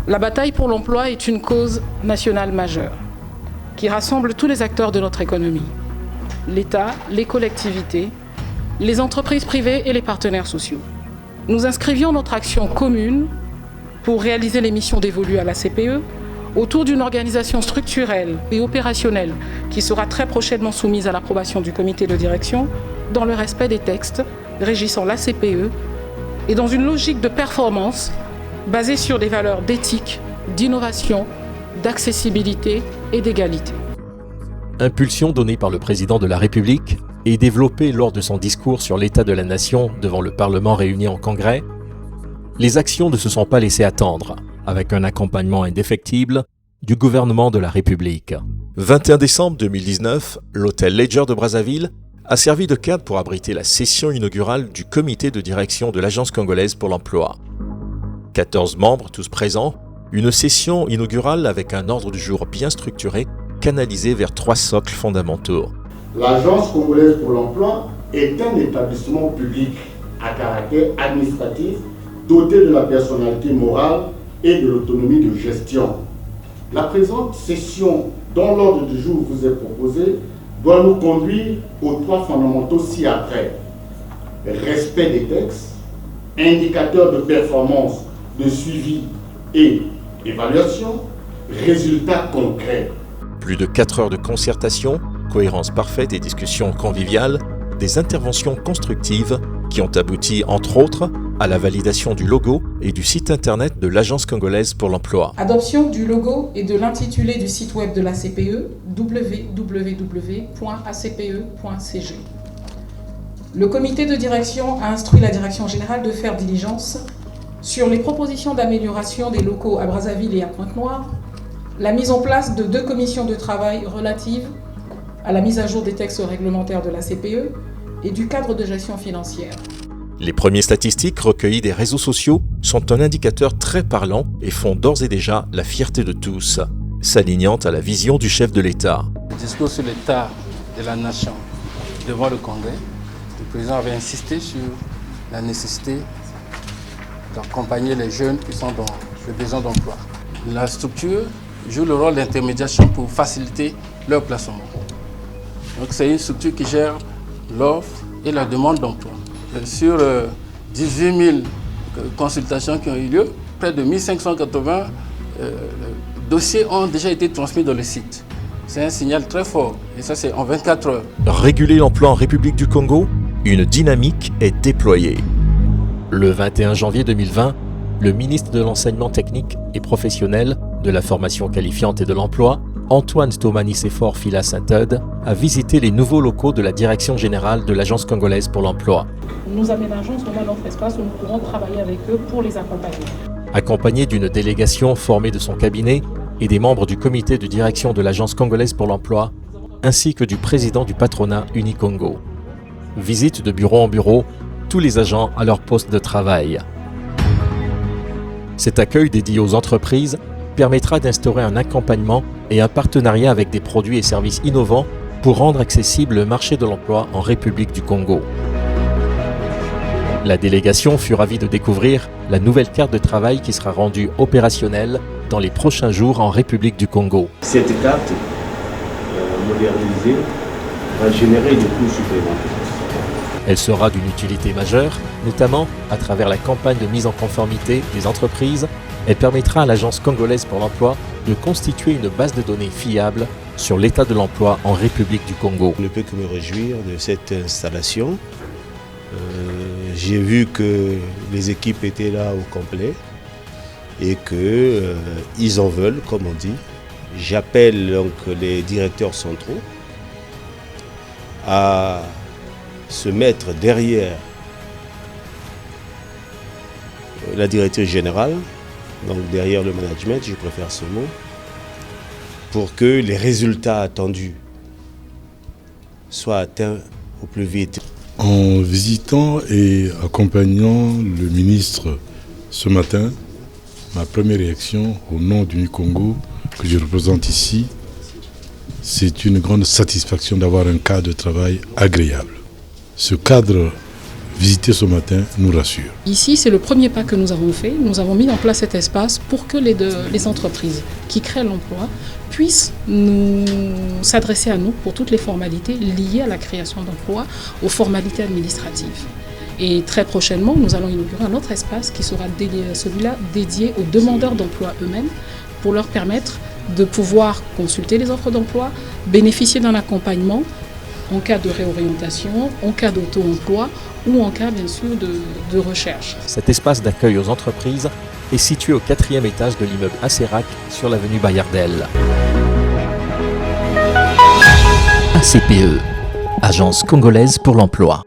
La bataille pour l'emploi est une cause nationale majeure qui rassemble tous les acteurs de notre économie, l'État, les collectivités, les entreprises privées et les partenaires sociaux. Nous inscrivions notre action commune pour réaliser les missions dévolues à la CPE autour d'une organisation structurelle et opérationnelle qui sera très prochainement soumise à l'approbation du comité de direction dans le respect des textes régissant la CPE et dans une logique de performance basée sur des valeurs d'éthique, d'innovation, d'accessibilité et d'égalité. Impulsion donnée par le président de la République et développée lors de son discours sur l'état de la nation devant le Parlement réuni en congrès, les actions ne se sont pas laissées attendre, avec un accompagnement indéfectible du gouvernement de la République. 21 décembre 2019, l'hôtel Ledger de Brazzaville a servi de cadre pour abriter la session inaugurale du comité de direction de l'Agence congolaise pour l'emploi. 14 membres, tous présents, une session inaugurale avec un ordre du jour bien structuré, canalisé vers 3 socles fondamentaux. L'Agence congolaise pour l'emploi est un établissement public à caractère administratif doté de la personnalité morale et de l'autonomie de gestion. La présente session, dont l'ordre du jour vous est proposé, doit nous conduire aux 3 fondamentaux ci-après. Respect des textes, indicateurs de performance, de suivi et évaluation, résultats concrets. Plus de 4 heures de concertation, cohérence parfaite et discussions conviviales, des interventions constructives qui ont abouti, entre autres, à la validation du logo et du site internet de l'Agence congolaise pour l'emploi. Adoption du logo et de l'intitulé du site web de la CPE, www.acpe.cg. Le comité de direction a instruit la direction générale de faire diligence sur les propositions d'amélioration des locaux à Brazzaville et à Pointe-Noire, la mise en place de 2 commissions de travail relatives à la mise à jour des textes réglementaires de la CPE et du cadre de gestion financière. Les premières statistiques recueillies des réseaux sociaux sont un indicateur très parlant et font d'ores et déjà la fierté de tous, s'alignant à la vision du chef de l'État. Le discours sur l'état de la nation devant le Congrès, le président avait insisté sur la nécessité d'accompagner les jeunes qui sont dans le besoin d'emploi. La structure joue le rôle d'intermédiation pour faciliter leur placement. Donc c'est une structure qui gère l'offre et la demande d'emploi. Sur 18 000 consultations qui ont eu lieu, près de 1580 dossiers ont déjà été transmis dans le site. C'est un signal très fort et ça c'est en 24 heures. Réguler l'emploi en République du Congo, une dynamique est déployée. Le 21 janvier 2020, le ministre de l'Enseignement technique et professionnel, de la formation qualifiante et de l'emploi, Antoine Stomani-Sefor Fila Saint-Eudes, a visité les nouveaux locaux de la Direction générale de l'Agence congolaise pour l'emploi. Nous aménageons seulement notre espace où nous pourrons travailler avec eux pour les accompagner. Accompagné d'une délégation formée de son cabinet et des membres du comité de direction de l'Agence congolaise pour l'emploi, ainsi que du président du patronat Unicongo. Visite de bureau en bureau, tous les agents à leur poste de travail. Cet accueil dédié aux entreprises permettra d'instaurer un accompagnement et un partenariat avec des produits et services innovants pour rendre accessible le marché de l'emploi en République du Congo. La délégation fut ravie de découvrir la nouvelle carte de travail qui sera rendue opérationnelle dans les prochains jours en République du Congo. Cette carte modernisée va générer des coûts supplémentaires. Elle sera d'une utilité majeure, notamment à travers la campagne de mise en conformité des entreprises. Elle permettra à l'Agence congolaise pour l'emploi de constituer une base de données fiable sur l'état de l'emploi en République du Congo. Je ne peux que me réjouir de cette installation. J'ai vu que les équipes étaient là au complet et qu'ils en veulent, comme on dit. J'appelle donc les directeurs centraux à se mettre derrière la directrice générale, donc derrière le management, je préfère ce mot, pour que les résultats attendus soient atteints au plus vite. En visitant et accompagnant le ministre ce matin, ma première réaction au nom du Congo que je représente ici, c'est une grande satisfaction d'avoir un cadre de travail agréable. Ce cadre visiter ce matin nous rassure. Ici, c'est le premier pas que nous avons fait. Nous avons mis en place cet espace pour que les entreprises qui créent l'emploi puissent s'adresser à nous pour toutes les formalités liées à la création d'emplois, aux formalités administratives. Et très prochainement, nous allons inaugurer un autre espace qui sera celui-là dédié aux demandeurs d'emploi eux-mêmes pour leur permettre de pouvoir consulter les offres d'emploi, bénéficier d'un accompagnement en cas de réorientation, en cas d'auto-emploi ou en cas bien sûr de recherche. Cet espace d'accueil aux entreprises est situé au 4e étage de l'immeuble Acerac sur l'avenue Bayardel. ACPE, Agence congolaise pour l'emploi.